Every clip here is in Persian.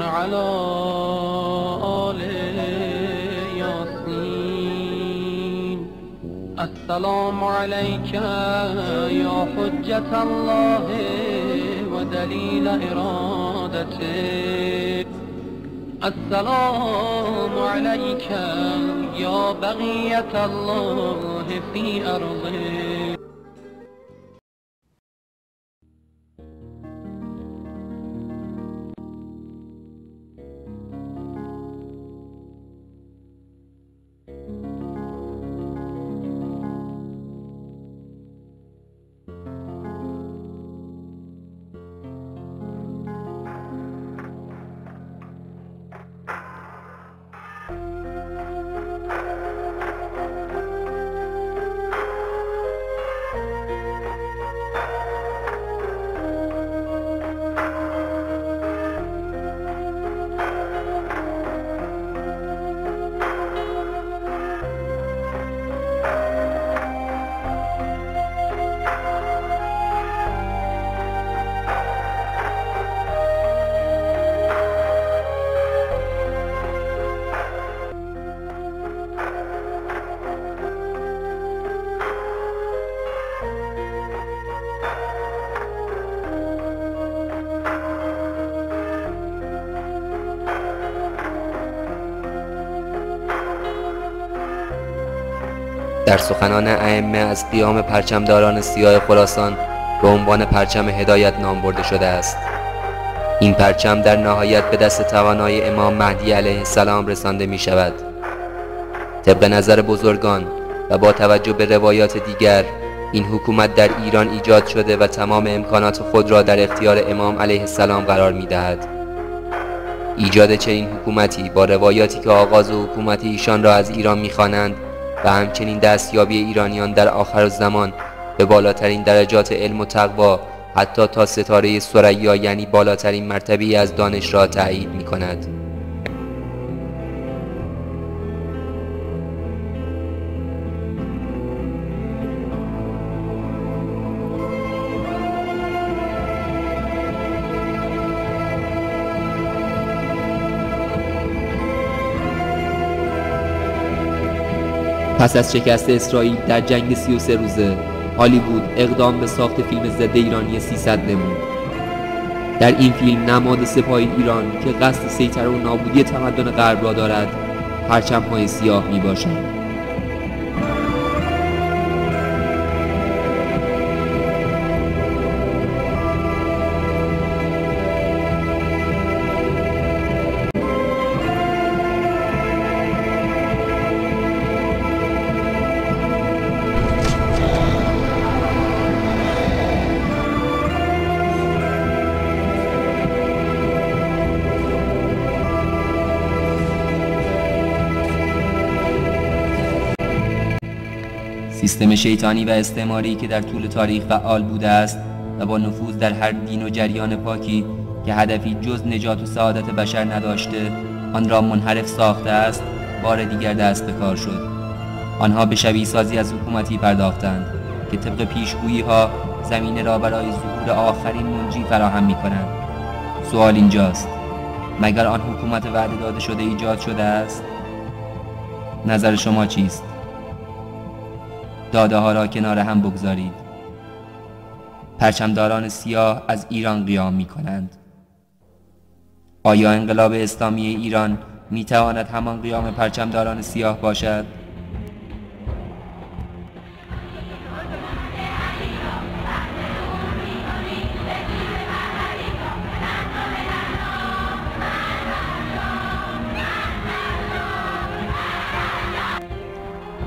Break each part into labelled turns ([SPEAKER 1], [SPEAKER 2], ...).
[SPEAKER 1] على آل یاسین. السلام علیک یا حجت الله و دلیل ارادته. السلام علیک یا بقیت الله فی ارضه.
[SPEAKER 2] در سخنان ائمه از قیام پرچمداران سیاه خراسان به عنوان پرچم هدایت نام برده شده است. این پرچم در نهایت به دست توانای امام مهدی علیه السلام رسانده می شود. طبق نظر بزرگان و با توجه به روایات دیگر، این حکومت در ایران ایجاد شده و تمام امکانات خود را در اختیار امام علیه السلام قرار می دهد. ایجاد چنین حکومتی با روایاتی که آغاز حکومت ایشان را از ایران می خوانند و همچنین دستیابی ایرانیان در آخر زمان به بالاترین درجات علم و تقوا حتی تا ستاره ثریا یعنی بالاترین مرتبه از دانش را تأیید می کند. پس از شکست اسرائیل در جنگ 33 روزه، هالیوود اقدام به ساخت فیلم ضد ایرانی 300 نمود. در این فیلم نماد سپاه ایران که قصد سیطره و نابودی تمدن غرب را دارد، پرچم‌های سیاه می‌باشد. سیستم شیطانی و استعماری که در طول تاریخ فعال بوده است و با نفوذ در هر دین و جریان پاکی که هدفی جز نجات و سعادت بشر نداشته، آن را منحرف ساخته است، بار دیگر دست به کار شد. آنها به شبیه سازی از حکومتی پرداختند که طبق پیشگویی ها زمینه را برای ظهور آخرین منجی فراهم می کنند. سوال اینجاست: مگر آن حکومت وعده داده شده ایجاد شده است؟ نظر شما چیست؟ داده ها را کنار هم بگذارید. پرچمداران سیاه از ایران قیام می کنند. آیا انقلاب اسلامی ایران می تواند همان قیام پرچمداران سیاه باشد؟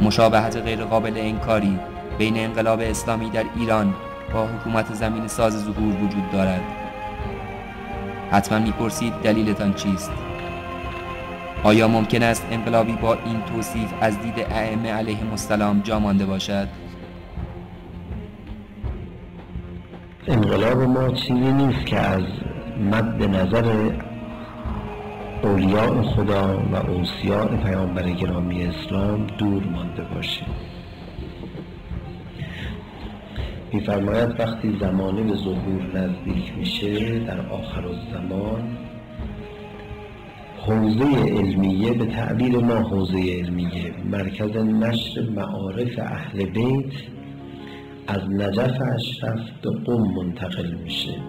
[SPEAKER 2] مشابهت غیرقابل انکاری بین انقلاب اسلامی در ایران با حکومت زمین ساز ظهور وجود دارد. حتما میپرسید دلیلتان چیست؟ آیا ممکن است انقلابی با این توصیف از دید ائمه علیهم السلام جا مانده باشد؟
[SPEAKER 3] انقلاب ما چیزی نیست که از مد نظر اولیاء خدا و اوصیاء پیامبر گرامی اسلام دور مانده باشه. می‌فرماید وقتی زمانه به ظهور نزدیک میشه در آخر الزمان، حوزه علمیه، به تعبیر ما حوزه علمیه، مرکز نشر معارف اهل بیت، از نجف اشرف به قم منتقل میشه.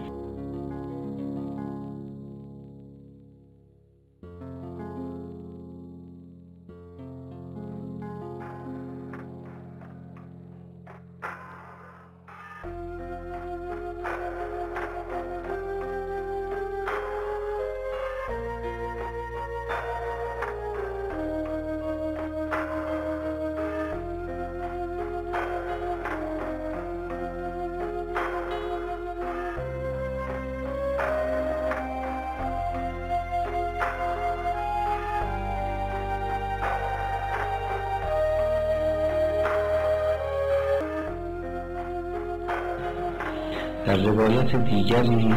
[SPEAKER 3] در روایت دیگری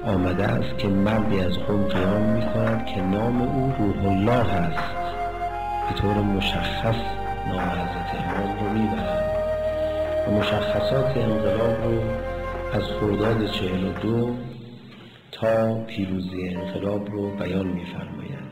[SPEAKER 3] آمده است که مردی از قم قیام می‌کند که نام او روح الله است. به طور مشخص نام حضرت امام رو میبرند و مشخصات انقلاب رو از خرداد 42 تا پیروزی انقلاب رو بیان می‌فرمایند.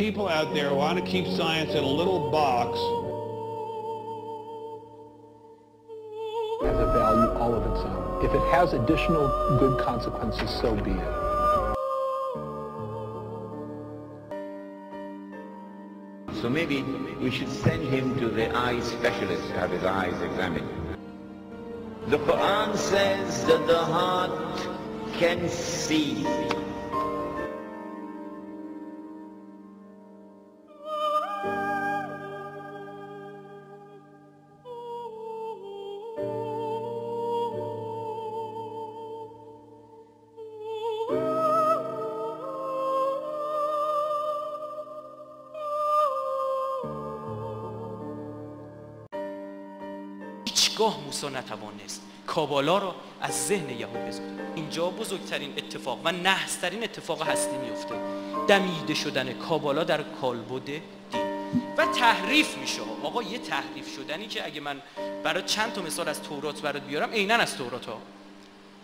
[SPEAKER 4] People out there want to keep science in a little box.
[SPEAKER 5] Has a value all of its own. If it has additional good consequences, so be it.
[SPEAKER 6] So maybe we should send him to the eye specialist to have his eyes examined. The Quran says that the heart can see.
[SPEAKER 7] هیچگاه موسی نتوانست کابالا را از ذهن یهود بذاره. اینجا بزرگترین اتفاق و نحس‌ترین اتفاق هستی میفته، دمیده شدن کابالا در کالبد دین و تحریف میشه. آقا یه تحریف شدنی که اگه من برای چند تا مثال از تورات برات بیارم، عیناً از تورات ها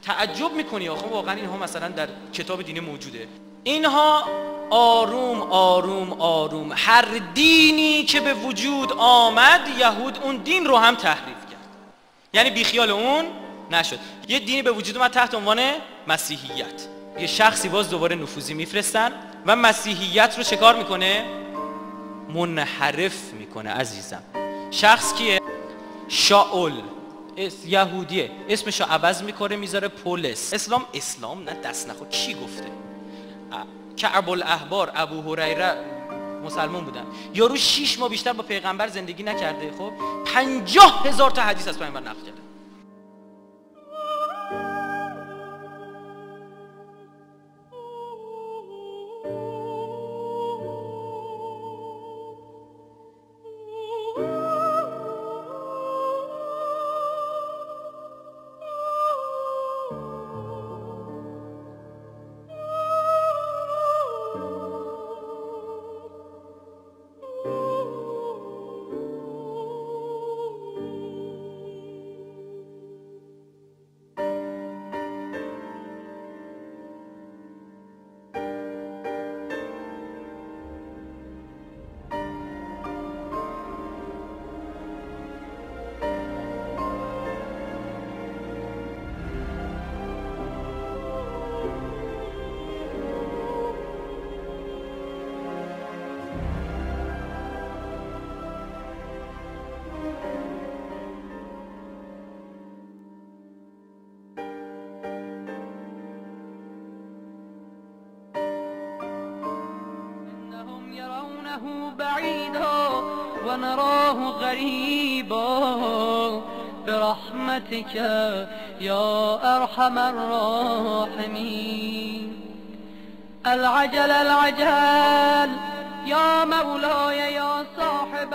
[SPEAKER 7] تعجب میکنی. آخه واقعا اینها مثلا در کتاب دینی موجوده. اینها آروم آروم آروم هر دینی که به وجود آمد، یهود اون دین رو هم تحریف کرد، یعنی بیخیال اون نشد. یه دینی به وجود اومد تحت عنوان مسیحیت، یه شخصی باز دوباره نفوذی میفرستن و مسیحیت رو چه کار میکنه؟ منحرف میکنه. عزیزم شخص کیه؟ شاول، یهودیه، اسمشو عوض میکنه میذاره پولس. اسلام نه، دست نخور. کی گفته؟ کعب الاحبار، ابو هریره مسلمان بودن. یارو 6 ماه بیشتر با پیغمبر زندگی نکرده، خب 50,000 تا حدیث از پیغمبر نقل کرده.
[SPEAKER 1] بعيدا ونراه غريبا برحمتك يا أرحم الراحمين. العجل العجل يا مولاي يا صاحب